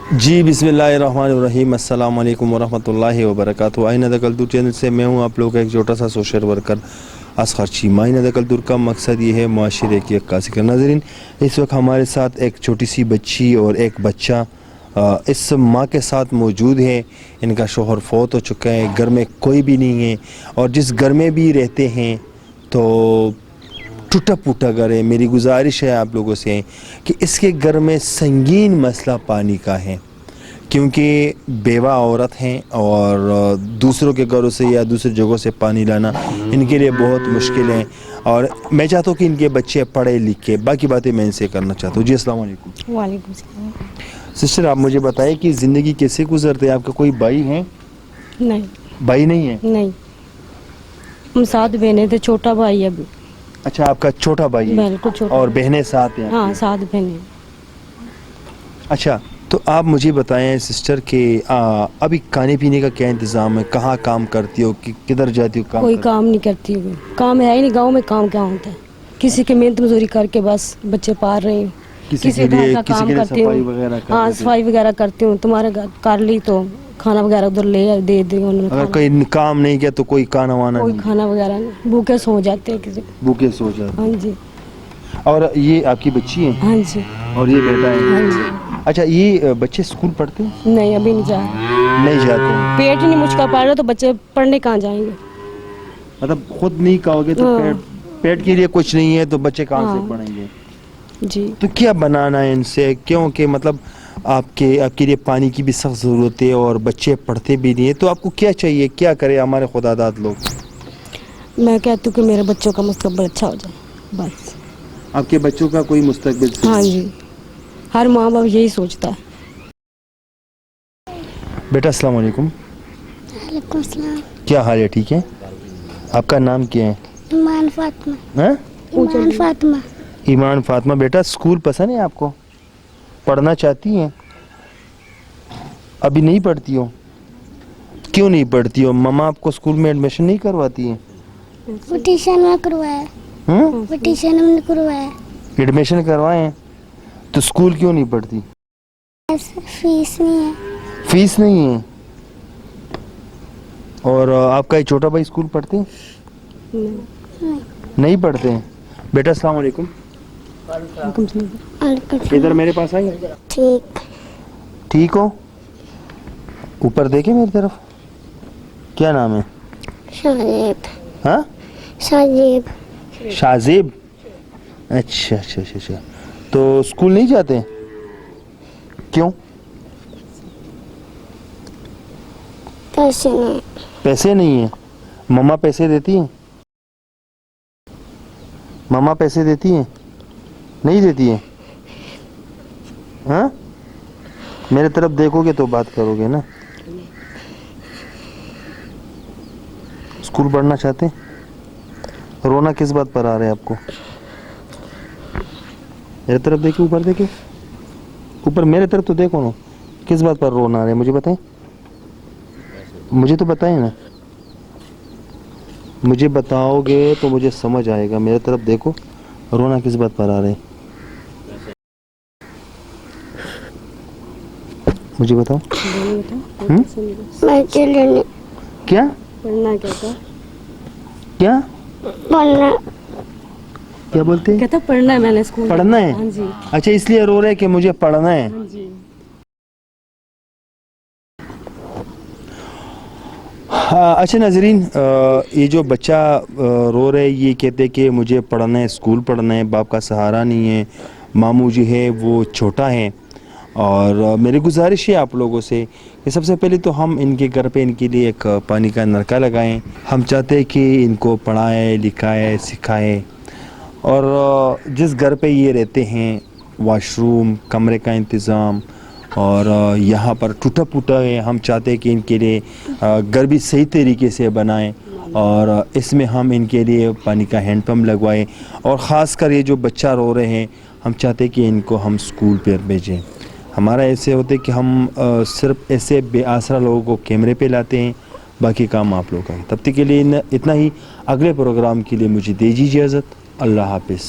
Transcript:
जी बिस्मिल्लाहिर्रहमानिर्रहीम, अस्सलाम वालेकुम वरहमतुल्लाहि वबरकातुहू। आईना द कल्तूर चैनल से मैं हूं आप लोगों का एक छोटा सा सोशल वर्कर असगर चीमा। आईना द कल्तूर का मकसद ये है मुआशरे की अक्कासी का। नाज़रीन, इस वक्त हमारे साथ एक छोटी सी बच्ची और एक बच्चा इस माँ के साथ मौजूद है। इनका शोहर फौत हो चुका है, घर में कोई भी नहीं है, और जिस घर में भी रहते हैं तो टूटा फूटा घर है। मेरी गुजारिश है आप लोगों से कि इसके घर में संगीन मसला पानी का है, क्योंकि बेवा औरत हैं और दूसरों के घरों से या दूसरी जगहों से पानी लाना इनके लिए बहुत मुश्किल है। और मैं चाहता हूँ कि इनके बच्चे पढ़े लिखे, बाकी बातें मैं इनसे करना चाहता हूँ। जी अस्सलाम वालेकुम। वालेकुम सलाम। सिस्टर, आप मुझे बताएं कि ज़िंदगी कैसे गुजरते हैं? आपका कोई भाई है? नहीं। भाई नहीं है? नहीं, हम 7 बहनें थे, छोटा भाई है अभी। अच्छा, आपका छोटा भाई है? बिल्कुल छोटा। और बहनें साथ हैं? हाँ, 7 बहनें। अच्छा, तो आप मुझे बताएं सिस्टर कि अभी खाने पीने का क्या इंतज़ाम है? कहाँ काम करती हो, किधर जाती हो? कोई काम नहीं करती हूँ, काम है ही नहीं। गांव में काम क्या होता है? किसी की मेहनत मजदूरी करके बस बच्चे पाल रही हूँ। किसी घर का काम करती हूँ। हाँ, सफाई वगैरह करती हूँ। तुम्हारे घर कर ली तो खाना वगैरह उधर ले दे दी उन्होंने। अगर कोई काम नहीं किया तो कोई खाना वाना कोई नहीं? खाना वगैरह नहीं, भूखे सो जाते हैं किसी। भूखे सो जाते? हाँ जी। और ये आपकी बच्ची है? हाँ जी। और ये बेटा है? हाँ जी। अच्छा, ये बच्चे स्कूल पढ़ते हैं? नहीं, अभी नहीं जा रहे। नहीं जाते हैं? पेट ही नहीं मुझका पा रहा तो बच्चे पढ़ने कहाँ जाएंगे? मतलब खुद नहीं खाओगे तो हाँ। पेट के लिए कुछ नहीं है तो बच्चे कहाँ से हाँ। पढ़ेंगे? जी। तो क्या बनाना है इनसे? क्योंकि मतलब आपके लिए पानी की भी सख्त ज़रूरत है और बच्चे पढ़ते भी नहीं है, तो आपको क्या चाहिए? क्या करे हमारे खुदादाद लोग? मैं कहती हूँ कि मेरे बच्चों का मुस्तकबिल अच्छा हो जाए, बस। आपके बच्चों का कोई मुस्तकबिल? हाँ जी, हर माँ बाप यही सोचता है। बेटा अस्सलाम वालेकुम। वालेकुम सलाम। क्या हाल है? ठीक है। आपका नाम क्या है? ईमान फातिमा। हाँ? ईमान फातिमा। ईमान फातिमा। बेटा, स्कूल पसंद है आपको? पढ़ना चाहती हैं? अभी नहीं पढ़ती हो? क्यों नहीं पढ़ती हो? मम्मा आपको स्कूल में एडमिशन नहीं करवाती है? वो ट्यूशन में करवाया। वो ट्यूशन में करवाया। एडमिशन करवाएं तो स्कूल क्यों नहीं पढ़ती? फीस नहीं है। फीस नहीं है? और आपका एक छोटा भाई स्कूल पढ़ते हैं? नहीं पढ़ते हैं? बेटा अस्सलाम वालेकुम। इधर मेरे पास आइए। ठीक। ठीक हो? ऊपर देखे मेरी तरफ। क्या नाम है? शाजिब। हाँ? शाजिब। शाजिब। अच्छा अच्छा अच्छा अच्छा। तो स्कूल नहीं जाते? क्यों? पैसे नहीं। पैसे नहीं है? मम्मा पैसे देती हैं? मम्मा पैसे देती हैं? नहीं देती है? हाँ? मेरे तरफ देखोगे तो बात करोगे ना? स्कूल पढ़ना चाहते हैं? रोना किस बात पर आ रहा है आपको? मेरे तरफ देखिए, ऊपर देखिए, ऊपर मेरे तरफ तो देखो ना। किस बात पर रोना आ रहा है मुझे बताएं। मुझे तो बताएं ना। मुझे बताओगे तो मुझे समझ आएगा। मेरे तरफ देखो, रोना किस बात पर आ रहा है मुझे बताओ। मैं चलने। क्या? पढ़ना क्या था? क्या पढ़ना। क्या बोलते हैं? कहता पढ़ना है, मैंने स्कूल पढ़ना है? हाँ जी। अच्छा, इसलिए रो रहे हैं कि मुझे पढ़ना है। हाँ जी। हाँ, अच्छा नाजरीन, ये जो बच्चा रो रहे, ये कहते हैं कि मुझे पढ़ना है, स्कूल पढ़ना है, बाप का सहारा नहीं है, मामू जी है वो छोटा है। और मेरी गुजारिश है आप लोगों से कि सबसे पहले तो हम इनके घर पे इनके लिए एक पानी का नलका लगाएं। हम चाहते हैं कि इनको पढ़ाएं, लिखाएं, सिखाएं। और जिस घर पे ये रहते हैं, वॉशरूम, कमरे का इंतज़ाम और यहाँ पर टूटा फूटा है, हम चाहते हैं कि इनके लिए घर भी सही तरीके से बनाएं। और इसमें हम इनके लिए पानी का हैंड पंप लगवाएं। और ख़ास कर ये जो बच्चा रो रहे हैं, हम चाहते हैं कि इनको हम स्कूल पर भेजें। हमारा ऐसे होते कि हम सिर्फ ऐसे बेआसरा लोगों को कैमरे पे लाते हैं, बाकी काम आप लोग का है। तब तक के लिए इतना ही। अगले प्रोग्राम के लिए मुझे दीजिए इजाज़त। अल्लाह हाफ़िज़।